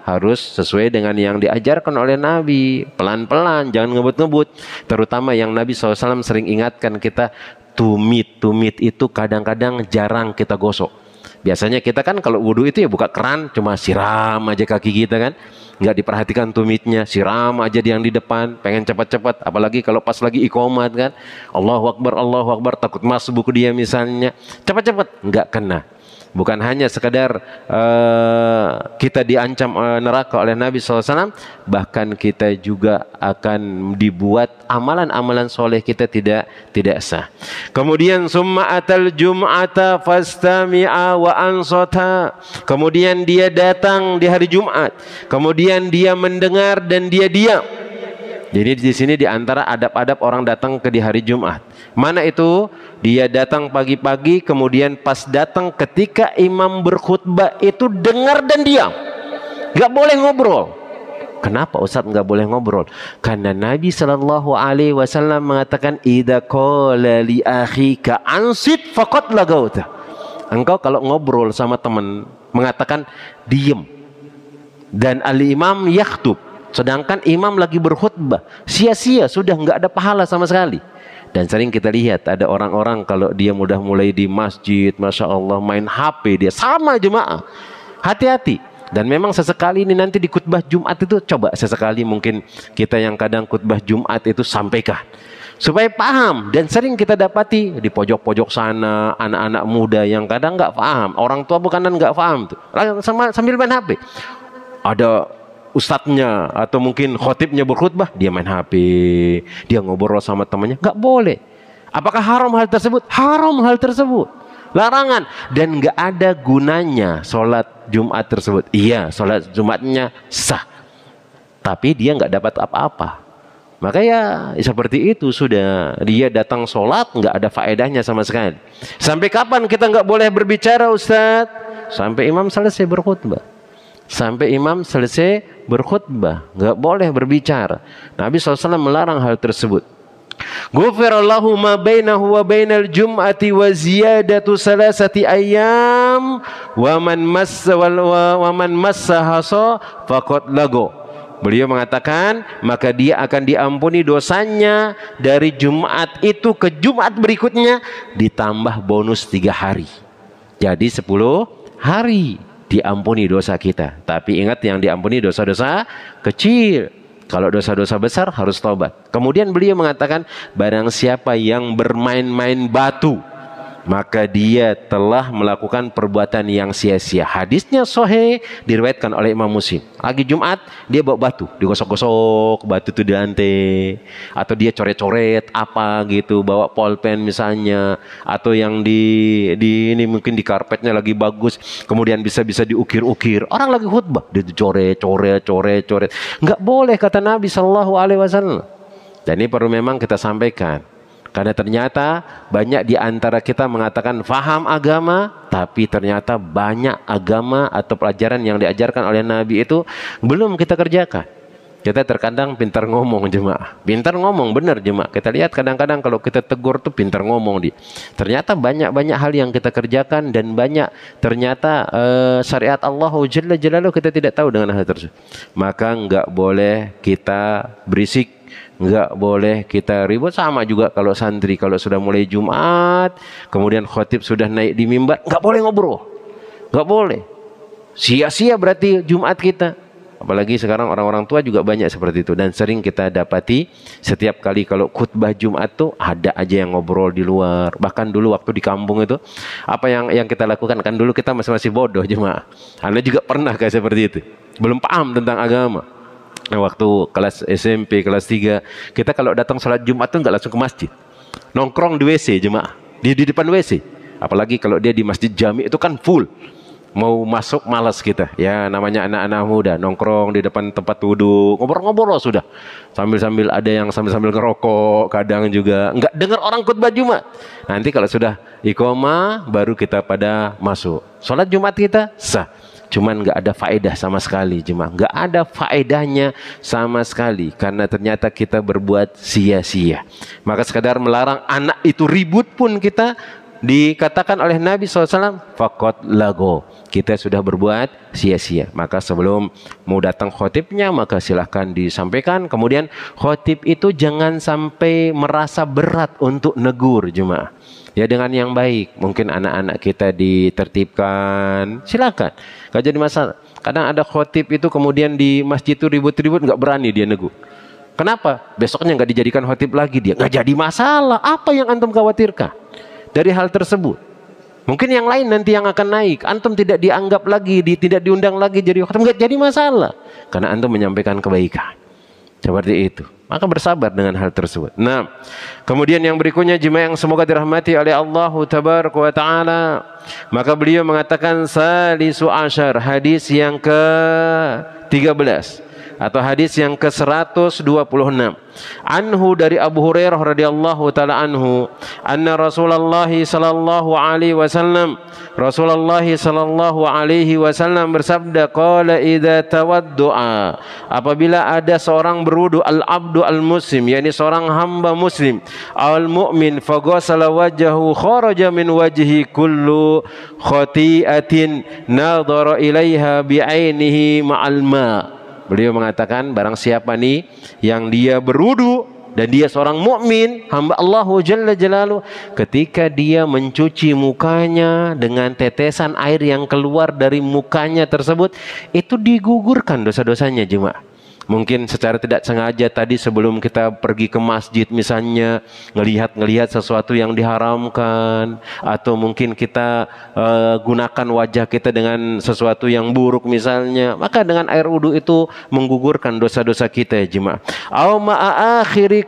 harus sesuai dengan yang diajarkan oleh Nabi. Pelan-pelan, jangan ngebut-ngebut. Terutama yang Nabi SAW sering ingatkan kita, tumit itu kadang-kadang jarang kita gosok. Biasanya kita kan kalau wudhu itu ya buka keran, cuma siram aja kaki kita kan. Nggak diperhatikan tumitnya, siram aja yang di depan, pengen cepat-cepat. Apalagi kalau pas lagi iqomat kan, Allahu Akbar, takut masuk buku dia misalnya. Cepat-cepat, nggak kena. Bukan hanya sekadar kita diancam neraka oleh Nabi SAW, bahkan kita juga akan dibuat amalan-amalan soleh kita tidak sah. Kemudian summa atal jum'ata fastami'a wa ansata. Kemudian dia datang di hari Jumat, kemudian dia mendengar dan dia diam. Jadi di sini di antara adab-adab orang datang ke di hari Jumat. Mana itu? Dia datang pagi-pagi, kemudian pas datang ketika imam berkhutbah itu dengar dan diam. Gak boleh ngobrol. Kenapa Ustaz gak boleh ngobrol? Karena Nabi SAW mengatakan, idza qala li akhika ansit faqad lagauta. Engkau kalau ngobrol sama teman mengatakan diem, dan al-imam yakhtub, sedangkan imam lagi berkhutbah, sia-sia, sudah nggak ada pahala sama sekali. Dan sering kita lihat ada orang-orang kalau dia mudah mulai di masjid, Masya Allah, main HP dia, sama jemaah. Hati-hati. Dan memang sesekali ini nanti di khutbah Jumat itu, coba sesekali mungkin kita yang kadang khutbah Jumat itu sampaikan, supaya paham. Dan sering kita dapati di pojok-pojok sana, anak-anak muda yang kadang nggak paham. Orang tua bukanan nggak paham tuh, sambil main HP. Ada ustadznya atau mungkin khotibnya berkhutbah, dia main HP, dia ngobrol sama temannya. Nggak boleh. Apakah haram hal tersebut? Haram hal tersebut, larangan. Dan nggak ada gunanya sholat Jumat tersebut. Iya, sholat Jumatnya sah, tapi dia nggak dapat apa-apa. Maka ya seperti itu sudah, dia datang sholat nggak ada faedahnya sama sekali. Sampai kapan kita nggak boleh berbicara Ustadz? Sampai imam selesai berkhutbah. Sampai imam selesai berkhutbah, nggak boleh berbicara. Nabi SAW melarang hal tersebut. Ghufirallahu ma bainahu wa bainal jum'ati wa ziyadatu salasati ayyam wa man massa hasa faqad lago. Beliau mengatakan, maka dia akan diampuni dosanya dari Jumat itu ke Jumat berikutnya, ditambah bonus 3 hari. Jadi 10 hari diampuni dosa kita. Tapi ingat, yang diampuni dosa-dosa kecil. Kalau dosa-dosa besar harus taubat. Kemudian beliau mengatakan, barang siapa yang bermain-main batu, maka dia telah melakukan perbuatan yang sia-sia. Hadisnya sahih, diriwayatkan oleh Imam Muslim. Lagi Jumat, dia bawa batu, digosok-gosok batu itu di lantai, atau dia coret-coret apa gitu, bawa pulpen misalnya, atau yang di ini mungkin di karpetnya lagi bagus, kemudian bisa diukir-ukir. Orang lagi khutbah, dia coret. Nggak boleh kata Nabi SAW. Dan ini perlu memang kita sampaikan. Karena ternyata banyak di antara kita mengatakan faham agama, tapi ternyata banyak agama atau pelajaran yang diajarkan oleh Nabi itu belum kita kerjakan. Kita terkadang pintar ngomong jemaah, pintar ngomong benar jemaah. Kita lihat kadang-kadang kalau kita tegur tuh pintar ngomong dia. Ternyata banyak hal yang kita kerjakan, dan banyak ternyata syariat Allah Jalla Jalaluhu kita tidak tahu dengan hal tersebut. Maka nggak boleh kita berisik, nggak boleh kita ribut. Sama juga kalau santri, kalau sudah mulai Jumat, kemudian khotib sudah naik di mimbar, nggak boleh ngobrol, nggak boleh. Sia-sia berarti Jumat kita. Apalagi sekarang orang-orang tua juga banyak seperti itu. Dan sering kita dapati setiap kali kalau khutbah Jumat tuh ada aja yang ngobrol di luar. Bahkan dulu waktu di kampung itu, apa yang kita lakukan, kan dulu kita masih bodoh jemaah. Anda juga pernah kayak seperti itu, belum paham tentang agama. Nah, waktu kelas SMP, kelas 3, kita kalau datang sholat Jumat tuh nggak langsung ke masjid, nongkrong di WC jemaah, di depan WC. Apalagi kalau dia di masjid jami itu kan full, mau masuk malas kita. Ya namanya anak-anak muda, nongkrong di depan tempat wudhu, ngobrol-ngobrol sudah, sambil ada yang sambil ngerokok, kadang juga nggak dengar orang khutbah Jumat. Nanti kalau sudah iqomah baru kita pada masuk. Sholat Jumat kita sah, cuman nggak ada faedah sama sekali jemaah, nggak ada faedahnya sama sekali, karena ternyata kita berbuat sia-sia. Maka sekadar melarang anak itu ribut pun kita dikatakan oleh Nabi SAW, faqad lago, kita sudah berbuat sia-sia. Maka sebelum mau datang khotibnya, maka silahkan disampaikan. Kemudian khotib itu jangan sampai merasa berat untuk negur jemaah. Ya dengan yang baik. Mungkin anak-anak kita ditertibkan, silakan, gak jadi masalah. Kadang ada khotib itu kemudian di masjid itu ribut-ribut, nggak berani dia negur. Kenapa? Besoknya nggak dijadikan khotib lagi dia. Nggak jadi masalah. Apa yang antum khawatirkan dari hal tersebut? Mungkin yang lain nanti yang akan naik. Antum tidak dianggap lagi, tidak diundang lagi jadi khotib. Nggak jadi masalah. Karena antum menyampaikan kebaikan. Seperti itu. Maka bersabar dengan hal tersebut. Nah, kemudian yang berikutnya jemaah yang semoga dirahmati oleh Allah Tabaraka wa Ta'ala. Maka beliau mengatakan salisu asyar, hadis yang ke-13 atau hadis yang ke-126. Anhu dari Abu Hurairah radhiyallahu taala anhu, anna Rasulullah sallallahu alaihi wasallam, Rasulullah sallallahu alaihi wasallam bersabda, qala idza tawaddu'a, apabila ada seorang berwudu, al-abdu al-muslim, yakni seorang hamba muslim, al-mu'min, faghasala wajhahu, kharaja min wajhi kullu khati'atin nadhara ilaiha bi'ainihi ma'al ma'. Beliau mengatakan barang siapa nih yang dia berwudu dan dia seorang mukmin, hamba Allah Jalla Jalaluhu, ketika dia mencuci mukanya dengan tetesan air yang keluar dari mukanya tersebut, itu digugurkan dosa-dosanya jemaah. Mungkin secara tidak sengaja tadi sebelum kita pergi ke masjid misalnya ngelihat sesuatu yang diharamkan, atau mungkin kita gunakan wajah kita dengan sesuatu yang buruk misalnya, maka dengan air wudu itu menggugurkan dosa-dosa kita ya jemaah. Au ma'a akhiri